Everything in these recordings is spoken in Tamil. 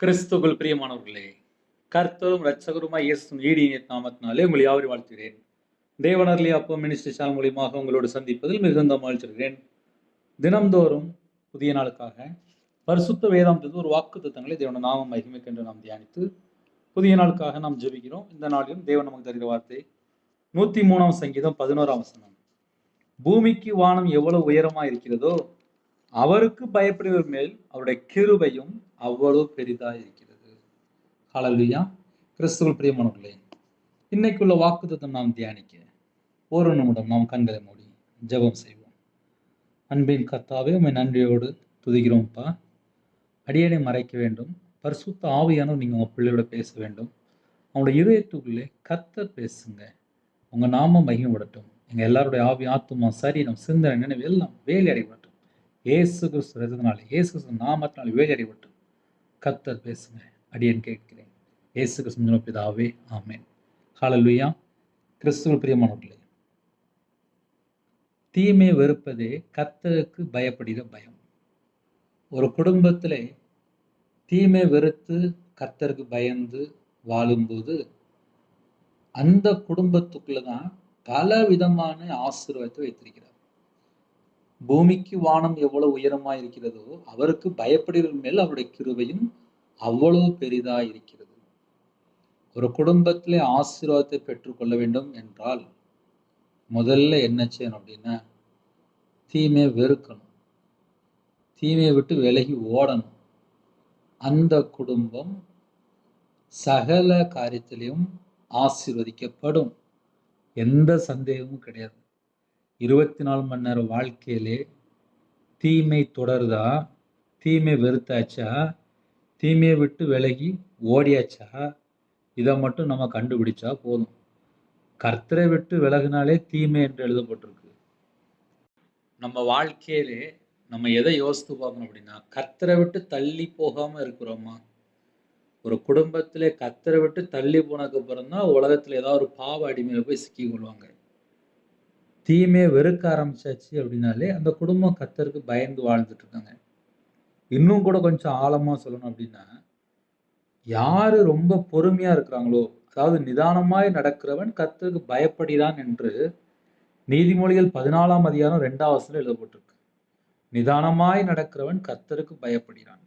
கிறிஸ்துவுக்குள் பிரியமானவர்களே, கர்த்தரும் இரட்சகருமாய் இயேசுவின் ஈடிய நாமத்தினாலே உங்களை யாவரையும் வாழ்த்துகிறேன். தேவனர்லி அப்பம் மினிஸ்ட்ரி சேனல் மூலியமாக உங்களோடு சந்திப்பதில் மிகுந்த மகிழ்ச்சிகிறேன். தினம்தோறும் புதிய நாளுக்காக பரிசுத்த வேதாந்தத்தில் ஒரு வாக்குத்தத்தங்களை தேவனுடைய நாமம் மகிமைக்கென்று நாம் தியானித்து புதிய நாளுக்காக நாம் ஜெபிக்கிறோம். இந்த நாளிலும் தேவன் நமக்கு தருகிற வார்த்தை 103ஆம் சங்கீதம் 11ஆம் வசனம். பூமிக்கு வானம் எவ்வளவு உயரமா இருக்கிறதோ அவருக்கு பயப்படுவர் மேல் அவருடைய கிருபையும் அவ்வளவு பெரிதா இருக்கிறது. ஹல்லேலூயா. கிறிஸ்துவுக்குள் பிரியமானவர்களே, இன்னைக்குள்ள வாக்குத்தத்தம் நாம் தியானிக்க ஒரு நிமிடம் நாம் கண்களை மூடி ஜெபம் செய்வோம். அன்பின் கர்த்தாவே, உம்மை நன்றியோடு துதிக்கிறோம்ப்பா. அடியேனை மறைக்க வேண்டும். பரிசுத்த ஆவியானவர் நீங்க உங்க பிள்ளையோட பேச வேண்டும். அவங்களுடைய இதயத்துக்குள்ளே கர்த்தர் பேசுங்க. உங்க நாமம் மகிமைப்படட்டும். எங்க எல்லாருடைய ஆவி, ஆத்துமா, சரீரம், சிந்தனை, நினைவு எல்லாம் வேலை அடைபடட்டும். இயேசு கிறிஸ்து ரத்தத்தினாலே, இயேசு கிறிஸ்து நாமத்தினாலே வேலை அடைபடட்டும். கர்த்தர் பேசுங்க. அடியேன் கேட்கிறேன். இயேசு கிறிஸ்து பிதாவே, ஆமென். ஹல்லேலூயா. கிறிஸ்துவுக்குள் பிரியமானவர்களே, தீமை வெறுப்பதே கர்த்தருக்கு பயப்படுகிற பயம். ஒரு குடும்பத்திலே தீமை வெறுத்து கர்த்தருக்கு பயந்து வாழும்போது அந்த குடும்பத்துக்குள்ளதான் பல விதமான ஆசீர்வாதத்தை வைத்திருக்கிறார். பூமிக்கு வானம் எவ்வளவு உயரமா இருக்கிறதோ அவருக்கு பயப்படுகிற மேல் அவருடைய கிருபையும் அவ்வளவு பெரிதா இருக்கிறது. ஒரு குடும்பத்திலே ஆசீர்வாதத்தை பெற்றுக்கொள்ள வேண்டும் என்றால் முதல்ல என்ன செய்யணும் அப்படின்னா, தீமையை வெறுக்கணும், தீமையை விட்டு விலகி ஓடணும். அந்த குடும்பம் சகல காரியத்திலையும் ஆசீர்வதிக்கப்படும். எந்த சந்தேகமும் கிடையாது. 24 மணி நேரம் வாழ்க்கையிலே தீமை தொடருதா, தீமை வெறுத்தாச்சா, தீமையை விட்டு விலகி ஓடியாச்சா, இதை மட்டும் நம்ம கண்டுபிடிச்சா போதும். கர்த்தரை விட்டு விலகினாலே தீமை என்று எழுதப்பட்டிருக்கு. நம்ம வாழ்க்கையிலே நம்ம எதை யோசித்து பார்க்கணும் அப்படின்னா, கர்த்தரை விட்டு தள்ளி போகாம இருக்கிறோமா? ஒரு குடும்பத்திலே கர்த்தரை விட்டு தள்ளி போனதுக்கு அப்புறம் தான் உலகத்துல ஏதாவது ஒரு பாவ அடிமையில போய் சிக்கி கொள்வாங்க. தீமையை வெறுக்க ஆரம்பிச்சாச்சு அப்படின்னாலே அந்த குடும்பம் கர்த்தருக்கு பயந்து வாழ்ந்துட்டு இருக்காங்க. இன்னும் கூட கொஞ்சம் ஆழமா சொல்லணும் அப்படின்னா, யாரு ரொம்ப பொறுமையா இருக்கிறாங்களோ, அதாவது நிதானமாய் நடக்கிறவன் கர்த்தருக்கு பயப்படுகிறான் என்று நீதிமொழிகள் 14ஆம் அதிகாரம் 2ஆம் வசனத்தில் எழுதப்பட்டிருக்கு. நிதானமாய் நடக்கிறவன் கர்த்தருக்கு பயப்படுகிறான்.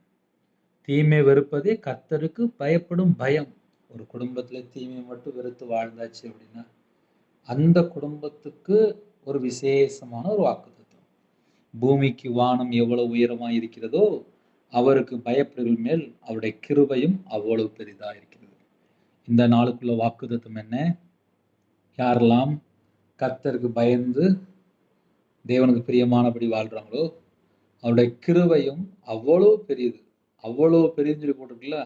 தீமை வெறுப்பதே கர்த்தருக்கு பயப்படும் பயம். ஒரு குடும்பத்துல தீமையை மட்டும் வெறுத்து வாழ்ந்தாச்சு அப்படின்னா அந்த குடும்பத்துக்கு ஒரு விசேஷமான ஒரு வாக்குத்தத்தம். பூமிக்கு வானம் எவ்வளவு உயரமா இருக்கிறதோ அவருக்கு பயப்படுகிற மேல் அவருடைய கிருபையும் அவ்வளவு பெரிதா இருக்கிறது. இந்த நாளுக்குள்ள வாக்குத்தத்தம் என்ன? யாரெல்லாம் கர்த்தருக்கு பயந்து தேவனுக்கு பிரியமானபடி வாழ்றாங்களோ அவருடைய கிருபையும் அவ்வளவு பெரியது. அவ்வளவு பெரியதுன்னு சொல்லி போட்டிருக்குல்ல,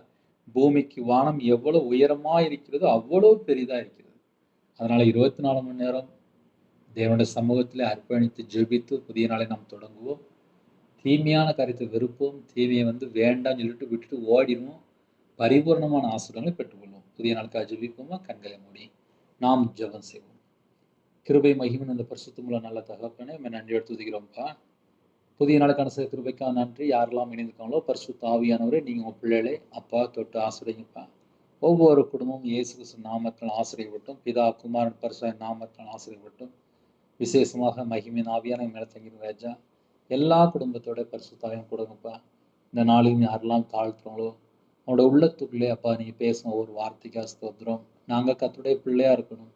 பூமிக்கு வானம் எவ்வளவு உயரமா இருக்கிறதோ அவ்வளவு பெரிதா இருக்கிறது. அதனால 24 மணி நேரம் தேவனுடைய சமூகத்திலே அர்ப்பணித்து ஜெபித்து புதிய நாளை நாம் தொடங்குவோம். தீமையான காரியத்தை வெறுப்போம். தீமையை வேண்டாம்னு சொல்லிட்டு விட்டுட்டு ஓடிடுவோம். பரிபூர்ணமான ஆசீர்வாதங்களை பெற்றுக்கொள்வோம். புதிய நாளுக்காக ஜெபிப்போமா? கண்களை மூடி நாம் ஜெபம் செய்வோம். கிருபை மகிமையின் அந்த பரிசுத்தமுள்ள நல்ல தகப்பனே, உம்மை நன்றியோடு துதிக்கிறோம்ப்பா. புதிய நாளுக்கான கிருபைக்காக நன்றி. யாரெல்லாம் இணைந்திருக்காங்களோ பரிசுத்த ஆவியானவரே, நீங்க உங்க பிள்ளைகளே அப்பா தொட்டு ஆசிரியப்பா. ஒவ்வொரு குடும்பமும் இயேசு கிறிஸ்து நாமத்தினால் ஆசிரியப்பட்டும், பிதா குமாரன் பரிசுத்த நாமத்தினால் ஆசிரியப்பட்டும். விசேஷமாக மகிமையின் ஆவியான மேல தங்கிற ராஜா, எல்லா குடும்பத்தோட பரிசுத்தாவையும் கொடுங்கப்பா. இந்த நாளையும் யாரெல்லாம் தாழ்த்துறாங்களோ அவனோட உள்ளத்துக்குள்ளே அப்பா நீங்க பேசின ஒரு வார்த்தைக்கா ஸ்தோத்திரம். நாங்க கர்த்தருடைய பிள்ளையா இருக்கணும்.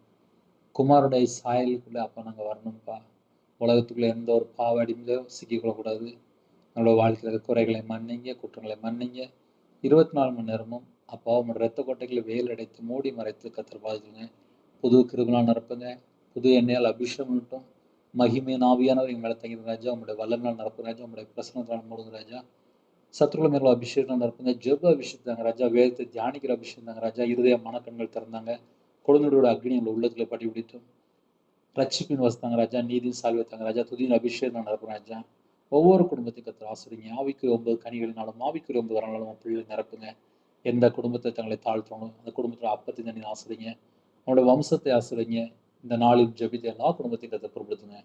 குமாருடைய சாயலுக்குள்ளே அப்பா நாங்க வரணும்ப்பா. உலகத்துக்குள்ள எந்த ஒரு பாவ அடிமையிலோ சிக்கிக்கொள்ளக்கூடாது. நம்மளோட வாழ்க்கையில குறைகளை மன்னிங்க, குற்றங்களை மன்னிங்க. 24 மணி நேரமும் அப்பா உங்களோட ரத்த கோட்டைகளை வேல் அடைத்து மூடி மறைத்து கர்த்தர் பாதுகாங்க. புது கிருபையால் நிரப்புங்க. புது எண்ணெயால் அபிஷேகம் பண்ணட்டும். மகிமையின் ஆவியானவர் எங்க மேல தங்கிற ராஜா, உங்களுடைய வல்லமையால் நிரப்புங்க ராஜா, உங்களுடைய பிரசன்னத்தால் மூடுங்க ராஜா. சத்துருக்கள் மேல அபிஷேகம் நிரப்புங்க. ஜெப அபிஷேகம் தாங்க ராஜா, வேதத்தை தியானிக்கிற அபிஷேகம் தாங்க ராஜா. இருதய மனக்கண்கள் திறந்தாங்க. குழந்தையோட அக்னி உள்ள உள்ளத்துல படி பிடித்தோம். ரட்சிப்பின் வசத்தாங்க ராஜா, நீதியின் சால்வத்தாங்க ராஜா, துதியின் அபிஷேகம் நடக்கும் ராஜா. ஒவ்வொரு குடும்பத்தையும் கர்த்தர் ஆசிரியங்க. ஆவிக்கு 9 கனிகளினாலும் ஆவிக்கு 9 வரனாலும் பிள்ளை நிரப்புங்க. எந்த குடும்பத்தை தங்களை தாழ்த்தணும் அந்த குடும்பத்தில் அப்பத்தை தண்ணி ஆசிரியங்க. அவனோட வம்சத்தை ஆசிரியங்க. இந்த நாளில் ஜெபித்த எல்லா குடும்பத்தையும் கர்த்தர் பொறுப்படுத்துங்க.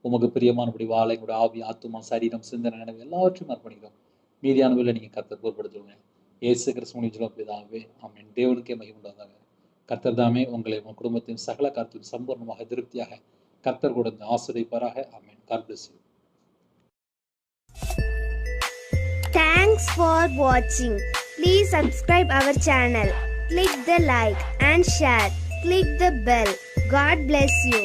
உமக்கு பிரியமானபடி வாழ எங்களுடைய ஆவி, ஆத்துமா, சரீரம், சிந்தனை, நினைவு எல்லாவற்றையும் அர்ப்பணிக்கிறோம். மீதியானவர்களை நீங்க கர்த்தர் பொறுப்படுத்துங்க. இயேசு கிறிஸ்துவின் ஜெபம் பிதாவே, ஆமென். தேவனுக்கே மகிமை உண்டாவதாக. கர்த்தர் தாமே உங்களை உங்கள் குடும்பத்தின் சகல காரியத்திலும் சம்பூர்ணமாக திருப்தியாக கர்த்தர் கொடுத்து ஆசீர்வதிப்பாராக. ஆமென். God bless you. Thanks for watching. Please subscribe our channel. Click the like and share. Click the bell. God bless you.